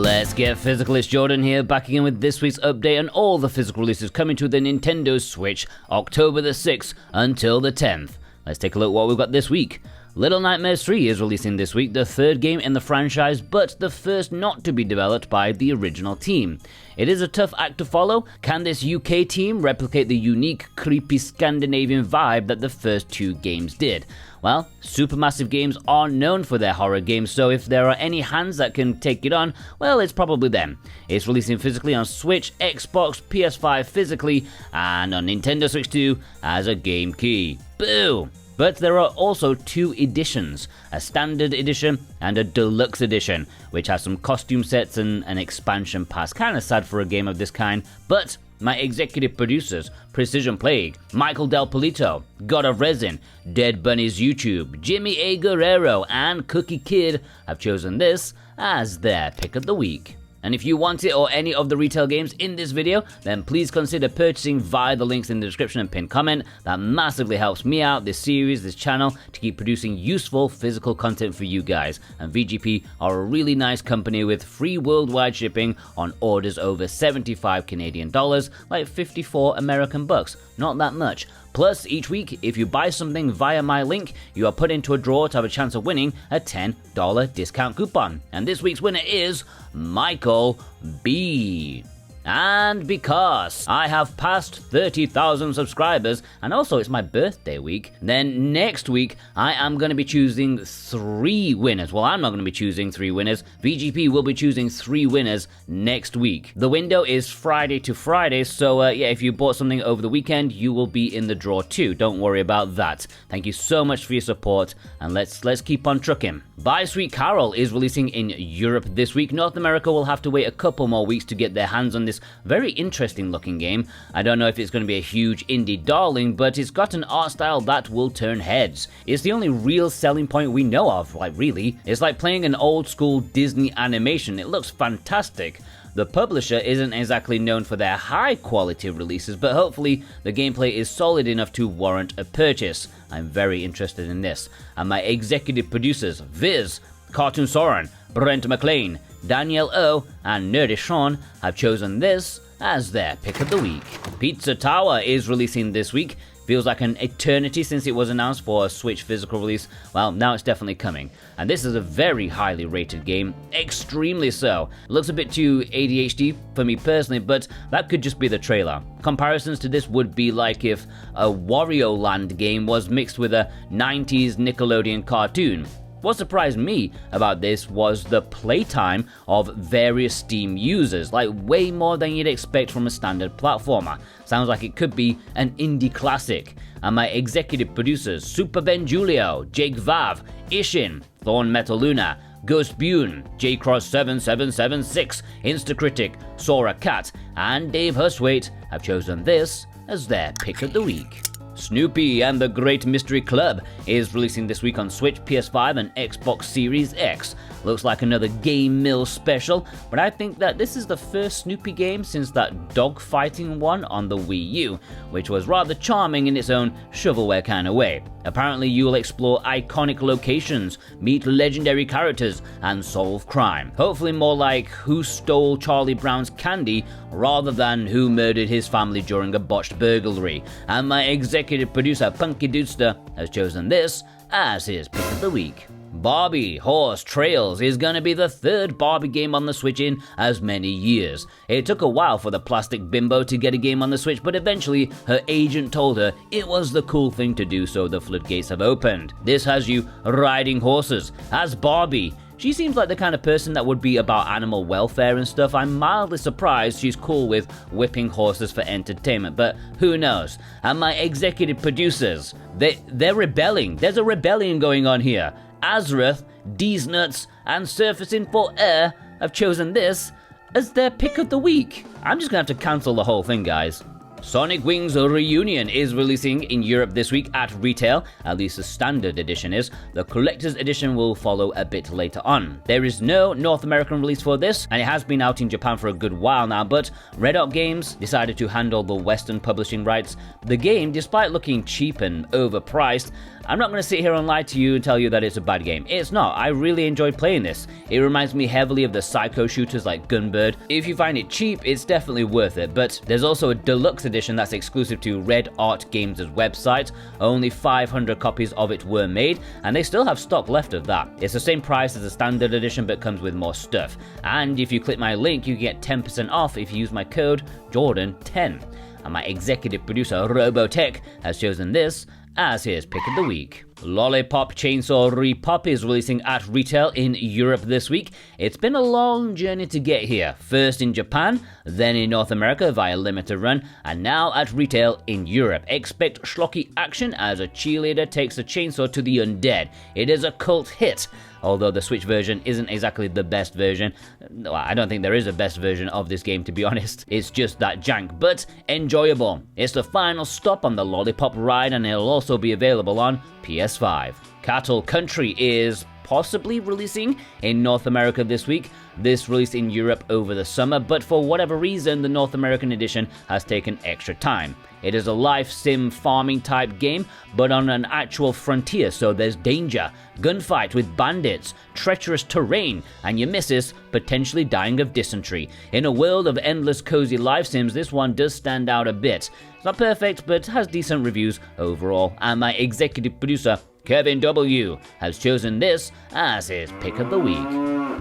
Let's get physical. It's Jordan here, back again with this week's update on all the physical releases coming to the Nintendo Switch October the 6th until the 10th. Let's take a look at what we've got this week. Little Nightmares 3 is releasing this week, the third game in the franchise, but the first not to be developed by the original team. It is a tough act to follow. Can this UK team replicate the unique, creepy Scandinavian vibe that the first two games did? Well, Supermassive Games are known for their horror games, so if there are any hands that can take it on, well, it's probably them. It's releasing physically on Switch, Xbox, PS5 physically, and on Nintendo Switch 2 as a game key. Boo! But there are also two editions, a standard edition and a deluxe edition, which has some costume sets and an expansion pass. Kinda sad for a game of this kind, but my executive producers, Precision Plague, Michael Del Polito, God of Resin, Dead Bunny's YouTube, Jimmy A. Guerrero, and Cookie Kid have chosen this as their pick of the week. And if you want it or any of the retail games in this video, then please consider purchasing via the links in the description and pinned comment. That massively helps me out, this series, this channel, to keep producing useful physical content for you guys. And VGP are a really nice company with free worldwide shipping on orders over 75 Canadian dollars, like 54 American bucks. Not that much. Plus, each week, if you buy something via my link, you are put into a draw to have a chance of winning a $10 discount coupon. And this week's winner is Michael B. And because I have passed 30,000 subscribers, and also it's my birthday week, then next week I am going to be choosing 3 winners. Well, I'm not going to be choosing 3 winners. VGP will be choosing 3 winners next week. The window is Friday to Friday, so yeah, if you bought something over the weekend, you will be in the draw too. Don't worry about that. Thank you so much for your support, and let's keep on trucking. By Sweet Carole is releasing in Europe this week. North America will have to wait a couple more weeks to get their hands on this very interesting looking game. I don't know if it's going to be a huge indie darling, but it's got an art style that will turn heads. It's the only real selling point we know of, like really. It's like playing an old school Disney animation. It looks fantastic. The publisher isn't exactly known for their high quality releases, but hopefully the gameplay is solid enough to warrant a purchase. I'm very interested in this. And my executive producers, Viz, Cartoon Soren, Brent McLean, Danielle O, and Nerdy Sean have chosen this as their pick of the week. Pizza Tower is releasing this week. Feels like an eternity since it was announced for a Switch physical release. Well, now it's definitely coming. And this is a very highly rated game, extremely so. Looks a bit too ADHD for me personally, but that could just be the trailer. Comparisons to this would be like if a Wario Land game was mixed with a 90s Nickelodeon cartoon. What surprised me about this was the playtime of various Steam users, like way more than you'd expect from a standard platformer. Sounds like it could be an indie classic. And my executive producers, Super Ben Julio, Jake Vav, Ishin, Thorn Metal Luna, Ghost Bune, JCross7776, Instacritic, Sora Cat, and Dave Huswaite have chosen this as their pick of the week. Snoopy and the Great Mystery Club is releasing this week on Switch, PS5, and Xbox Series X. Looks like another Game Mill special, but I think that this is the first Snoopy game since that dogfighting one on the Wii U, which was rather charming in its own shovelware kind of way. Apparently you'll explore iconic locations, meet legendary characters, and solve crime. Hopefully more like who stole Charlie Brown's candy rather than who murdered his family during a botched burglary. And my executive producer Punky Dudester has chosen this as his pick of the week. Barbie Horse Trails is gonna be the third Barbie game on the Switch in as many years. It took a while for the plastic bimbo to get a game on the Switch, but eventually her agent told her it was the cool thing to do, so the floodgates have opened. This has you riding horses as Barbie. She seems like the kind of person that would be about animal welfare and stuff. I'm mildly surprised she's cool with whipping horses for entertainment, but who knows. And my executive producers, they're rebelling. There's a rebellion going on here. Azrath, D's Nuts, and Surfacing for Air have chosen this as their pick of the week. I'm just gonna have to cancel the whole thing, guys. Sonic Wings Reunion is releasing in Europe this week at retail, at least the standard edition is. The collector's edition will follow a bit later on. There is no North American release for this, and it has been out in Japan for a good while now, but rePOP Games decided to handle the Western publishing rights. The game, despite looking cheap and overpriced, I'm not going to sit here and lie to you and tell you that it's a bad game. It's not. I really enjoyed playing this. It reminds me heavily of the psycho shooters like Gunbird. If you find it cheap, it's definitely worth it, but there's also a deluxe edition that's exclusive to Red Art Games' website. Only 500 copies of it were made, and they still have stock left of that. It's the same price as the standard edition, but comes with more stuff. And if you click my link, you get 10% off if you use my code Jordan10. And my executive producer Robotech has chosen this as his pick of the week. Lollipop Chainsaw rePOP is releasing at retail in Europe this week. It's been a long journey to get here, first in Japan, then in North America via limited run, and now at retail in Europe. Expect schlocky action as a cheerleader takes a chainsaw to the undead. It is a cult hit. Although the Switch version isn't exactly the best version. Well, I don't think there is a best version of this game, to be honest. It's just that jank, but enjoyable. It's the final stop on the Lollipop ride, and it'll also be available on PS5. Cattle Country is possibly releasing in North America this week. This released in Europe over the summer, but for whatever reason, the North American edition has taken extra time. It is a life sim farming type game, but on an actual frontier, so there's danger, gunfight with bandits, treacherous terrain, and your missus potentially dying of dysentery. In a world of endless cozy life sims, this one does stand out a bit. It's not perfect, but has decent reviews overall, and my executive producer, Kevin W., has chosen this as his pick of the week.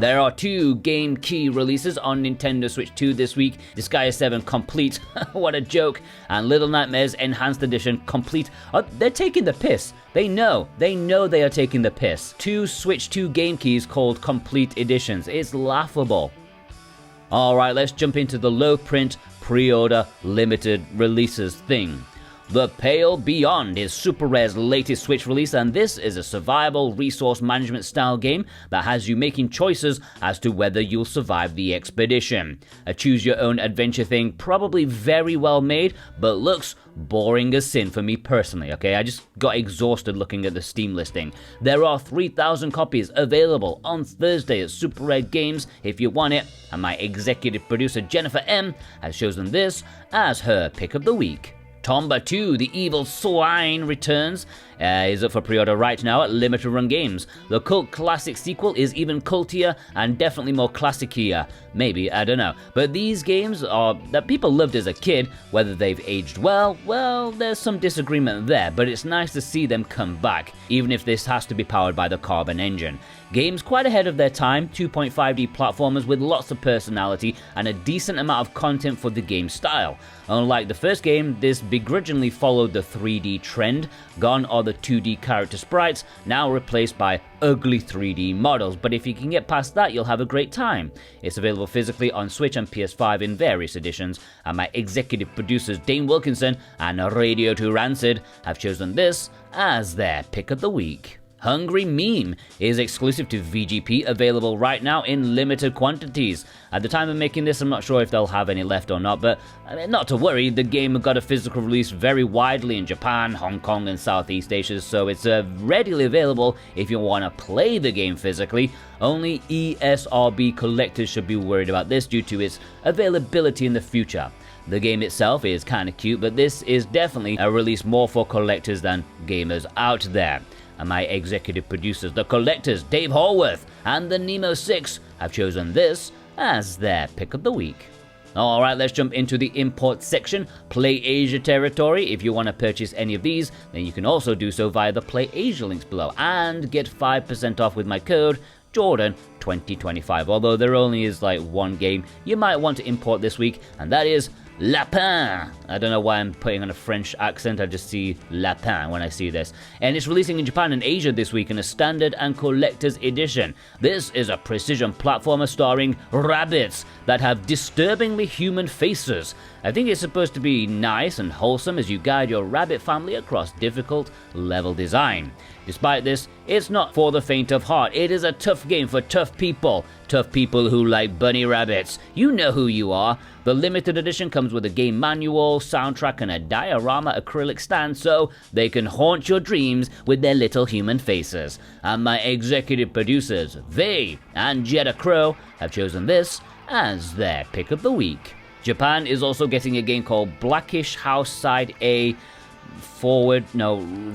There are 2 game key releases on Nintendo Switch 2 this week. Disgaea 7 Complete, what a joke, and Little Nightmares Enhanced Edition Complete. Oh, they're taking the piss. They know they are taking the piss. 2 Switch 2 game keys called Complete Editions. It's laughable. Alright, let's jump into the low print, pre-order, limited releases thing. The Pale Beyond is Super Rare's latest Switch release, and this is a survival resource management style game that has you making choices as to whether you'll survive the expedition. A choose your own adventure thing, probably very well made, but looks boring as sin for me personally, okay? I just got exhausted looking at the Steam listing. There are 3,000 copies available on Thursday at Super Rare Games if you want it, and my executive producer Jennifer M has chosen this as her pick of the week. Tomba 2, The Evil Swine returns, is up for pre-order right now at Limited Run Games. The cult classic sequel is even cultier and definitely more classic-ier. Maybe, I don't know. But these games are that people loved as a kid. Whether they've aged well, there's some disagreement there, but it's nice to see them come back, even if this has to be powered by the Carbon engine. Games quite ahead of their time, 2.5D platformers with lots of personality and a decent amount of content for the game style. Unlike the first game, this begrudgingly followed the 3D trend. Gone are the 2D character sprites, now replaced by ugly 3D models, but if you can get past that, you'll have a great time. It's available physically on Switch and PS5 in various editions, and my executive producers Dane Wilkinson and Radio 2 Rancid have chosen this as their pick of the week. Hungry Meem is exclusive to VGP, available right now in limited quantities. At the time of making this, I'm not sure if they'll have any left or not, but not to worry, the game got a physical release very widely in Japan, Hong Kong, and Southeast Asia, so it's readily available if you want to play the game physically. Only ESRB collectors should be worried about this due to its availability in the future. The game itself is kinda cute, but this is definitely a release more for collectors than gamers out there. And my executive producers, the collectors, Dave Horworth and the Nemo 6, have chosen this as their pick of the week. Alright, let's jump into the import section, Play Asia territory. If you want to purchase any of these, then you can also do so via the Play Asia links below, and get 5% off with my code Jordan2025. Although there only is like one game you might want to import this week, and that is LAPIN. I don't know why I'm putting on a French accent, I just see LAPIN when I see this. And it's releasing in Japan and Asia this week in a standard and collector's edition. This is a precision platformer starring rabbits that have disturbingly human faces. I think it's supposed to be nice and wholesome as you guide your rabbit family across difficult level design. Despite this, it's not for the faint of heart. It is a tough game for tough people who like bunny rabbits. You know who you are. The limited edition comes with a game manual, soundtrack, and a diorama acrylic stand so they can haunt your dreams with their little human faces. And my executive producers, Vay and Jetta Crow, have chosen this as their pick of the week. Japan is also getting a game called Blackish House sideA.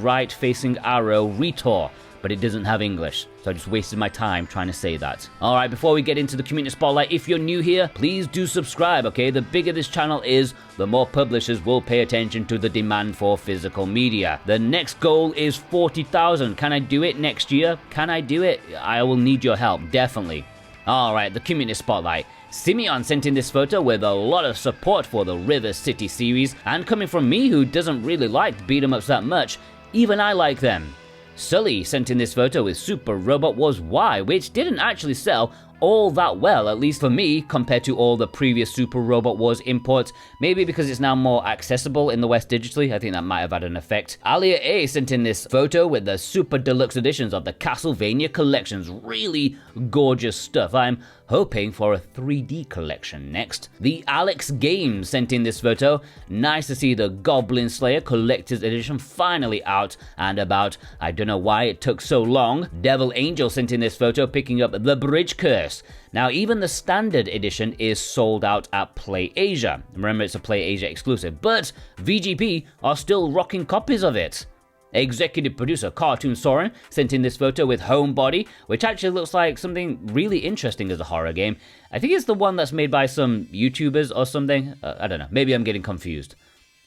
right facing arrow retour, but it doesn't have English, so I just wasted my time trying to say that. Alright, before we get into the community spotlight, if you're new here, please do subscribe, okay? The bigger this channel is, the more publishers will pay attention to the demand for physical media. The next goal is 40,000. Can I do it next year? Can I do it? I will need your help, definitely. Alright, the community spotlight. Simeon sent in this photo with a lot of support for the River City series, and coming from me who doesn't really like beat-em-ups that much, even I like them. Sully sent in this photo with Super Robot Wars Y, which didn't actually sell all that well, at least for me, compared to all the previous Super Robot Wars imports. Maybe because it's now more accessible in the West digitally, I think that might have had an effect. Alia A sent in this photo with the Super Deluxe editions of the Castlevania collections. Really gorgeous stuff. I'm hoping for a 3D collection next. The Alex Games sent in this photo. Nice to see the Goblin Slayer Collector's Edition finally out and about. I don't know why it took so long. Devil Angel sent in this photo picking up The Bridge Curse. Now, even the standard edition is sold out at PlayAsia. Remember, it's a PlayAsia exclusive, but VGP are still rocking copies of it. Executive producer Cartoon Soren sent in this photo with Homebody, which actually looks like something really interesting as a horror game. I think it's the one that's made by some YouTubers or something. I don't know, maybe I'm getting confused.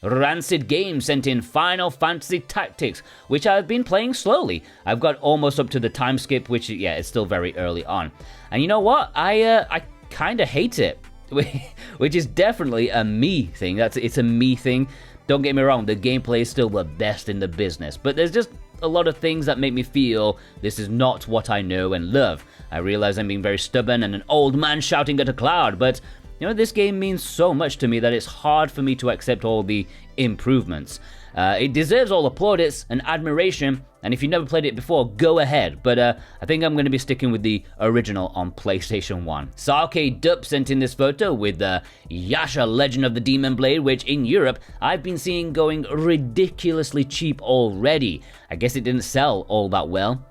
Rancid Games sent in Final Fantasy Tactics, which I've been playing slowly. I've got almost up to the time skip, which, yeah, it's still very early on. And you know what? I kind of hate it, which is definitely a me thing. It's a me thing. Don't get me wrong, the gameplay is still the best in the business, but there's just a lot of things that make me feel this is not what I know and love. I realize I'm being very stubborn and an old man shouting at a cloud, but you know, this game means so much to me that it's hard for me to accept all the improvements. It deserves all the plaudits and admiration, and if you've never played it before, go ahead, but I think I'm going to be sticking with the original on PlayStation 1. Sarke Dup sent in this photo with the Yasha Legend of the Demon Blade, which in Europe I've been seeing going ridiculously cheap already. I guess it didn't sell all that well.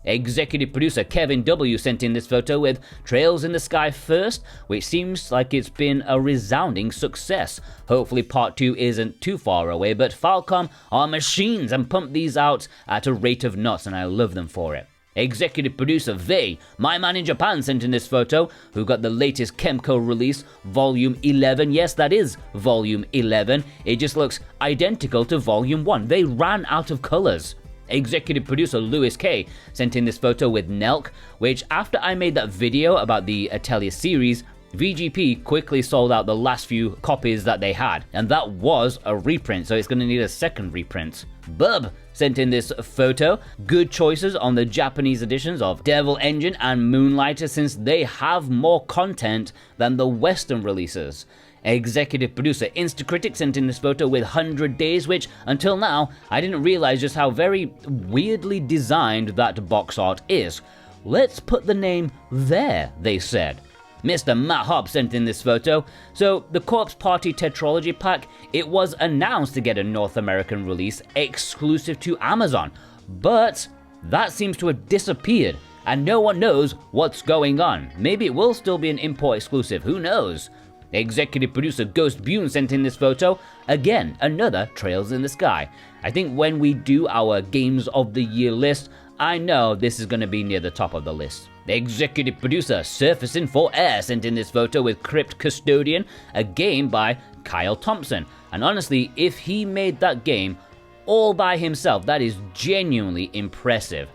Executive producer Kevin W. sent in this photo with Trails in the Sky First, which seems like it's been a resounding success. Hopefully part 2 isn't too far away, but Falcom are machines and pump these out at a rate of knots, and I love them for it. Executive producer Vei, my man in Japan, sent in this photo, who got the latest Kemco release, Volume 11. Yes, that is Volume 11. It just looks identical to Volume 1. They ran out of colors. Executive producer Lewis K sent in this photo with Nelk, which after I made that video about the Atelier series, VGP quickly sold out the last few copies that they had, and that was a reprint, so it's going to need a second reprint. Bub sent in this photo. Good choices on the Japanese editions of Devil Engine and Moonlighter, since they have more content than the Western releases. Executive producer Instacritic sent in this photo with 100 Days, which, until now, I didn't realize just how very weirdly designed that box art is. Let's put the name there, they said. Mr. Matt Hobb sent in this photo. So, the Corpse Party Tetralogy Pack, it was announced to get a North American release exclusive to Amazon, but that seems to have disappeared, and no one knows what's going on. Maybe it will still be an import exclusive, who knows? Executive producer Ghost Bune sent in this photo. Again, another Trails in the Sky. I think when we do our Games of the Year list, I know this is going to be near the top of the list. Executive producer Surfacing for Air sent in this photo with Crypt Custodian, a game by Kyle Thompson. And honestly, if he made that game all by himself, that is genuinely impressive.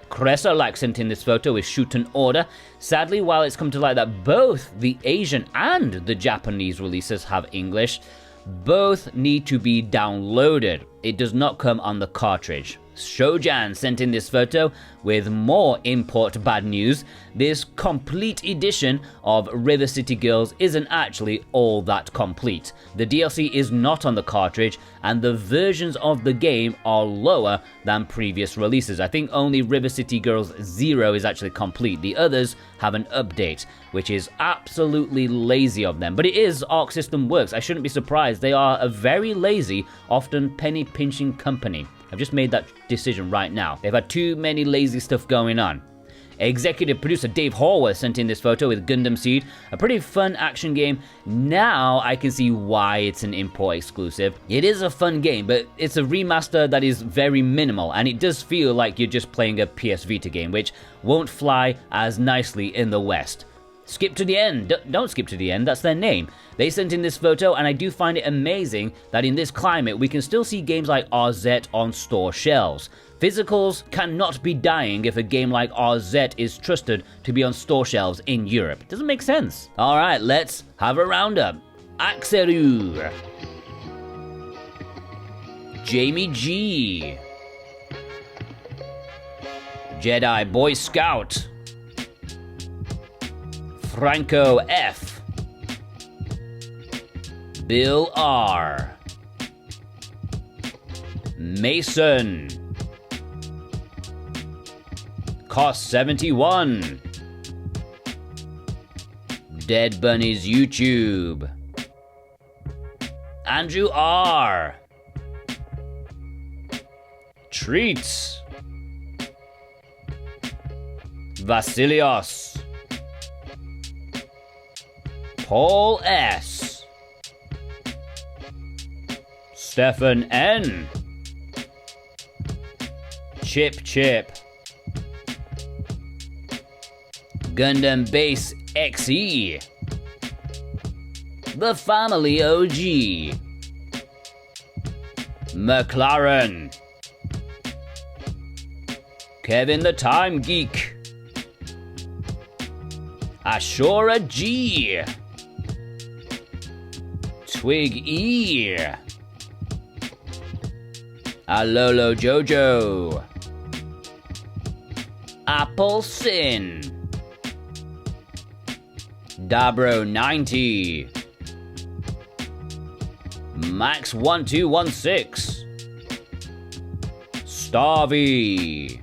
Cresolac sent in this photo with Shoot an Order. Sadly, while it's come to light that both the Asian and the Japanese releases have English, both need to be downloaded. It does not come on the cartridge. Shojan sent in this photo with more import bad news. This complete edition of River City Girls isn't actually all that complete. The DLC is not on the cartridge, and the versions of the game are lower than previous releases. I think only River City Girls 0 is actually complete. The others have an update, which is absolutely lazy of them. But it is Arc System Works. I shouldn't be surprised. They are a very lazy, often penny-pinching company. I've just made that decision right now. They've had too many lazy stuff going on. Executive producer Dave Horwath sent in this photo with Gundam Seed, a pretty fun action game. Now I can see why it's an import exclusive. It is a fun game, but it's a remaster that is very minimal, and it does feel like you're just playing a PS Vita game, which won't fly as nicely in the West. Skip to the end. Don't skip to the end, that's their name. They sent in this photo, and I do find it amazing that in this climate we can still see games like RZ on store shelves. Physicals cannot be dying if a game like RZ is trusted to be on store shelves in Europe. It doesn't make sense. Alright, let's have a roundup. Axeru. Jamie G. Jedi Boy Scout. Franco F. Bill R. Mason. Cost 71. Dead Bunny's YouTube. Andrew R. Treats. Vasilios. Paul S. Stefan N. Chip Chip. Gundam Base XE. The Family OG. McLaren. Kevin the Time Geek. Ashura G. Twig E. Alolo Jojo. Apple Sin. Dabro 90. Max 1216. Starvey.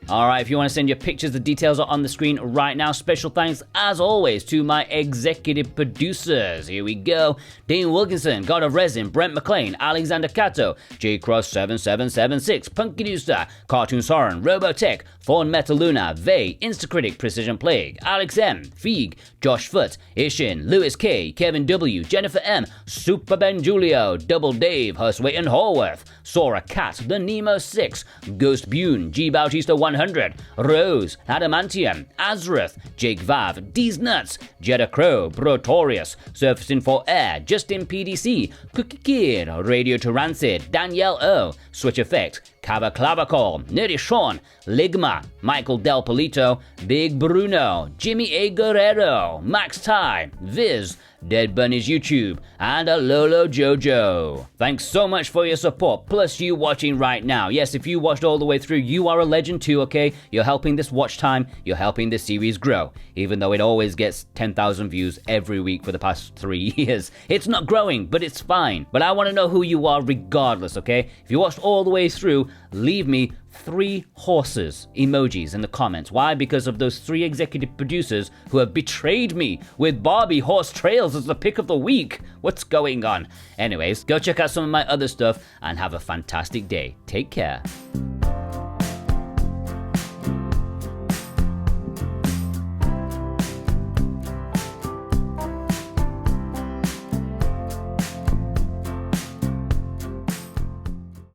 Alright, if you want to send your pictures, the details are on the screen right now. Special thanks, as always, to my executive producers. Here we go. Dean Wilkinson, God of Resin, Brent McLean, Alexander Cato, JCross7776, Punky Newstar, Cartoon Soren, Robotech, Fawn Metaluna, Vey, Instacritic, Precision Plague, Alex M, Feig, Josh Foot, Ishin, Lewis K, Kevin W, Jennifer M, Super Ben Julio, Double Dave, Husway and Horworth, Sora Cat, The Nemo 6, Ghost Bune, G Bautista 100, Rose, Adamantium, Azrath, Jake Vav, D's Nuts, Jeddah Crow, Brotorius, Surfacing for Air, Justin PDC, Cookie Kid, Radio to Rancid, Danielle O, Switch Effect, Cava Clavacol, Nerdy Sean, Ligma, Michael Del Polito, Big Bruno, Jimmy A. Guerrero, Max Ty, Viz, Dead Bunny's YouTube, and Alolo Jojo. Thanks so much for your support, plus you watching right now. Yes, if you watched all the way through, you are a legend too, okay? You're helping this watch time, you're helping this series grow, even though it always gets 10,000 views every week for the past 3 years. It's not growing, but it's fine. But I want to know who you are regardless, okay? If you watched all the way through, leave me 3 horses emojis in the comments. Why? Because of those 3 executive producers who have betrayed me with Barbie Horse Trails as the pick of the week. What's going on? Anyways, go check out some of my other stuff and have a fantastic day. Take care.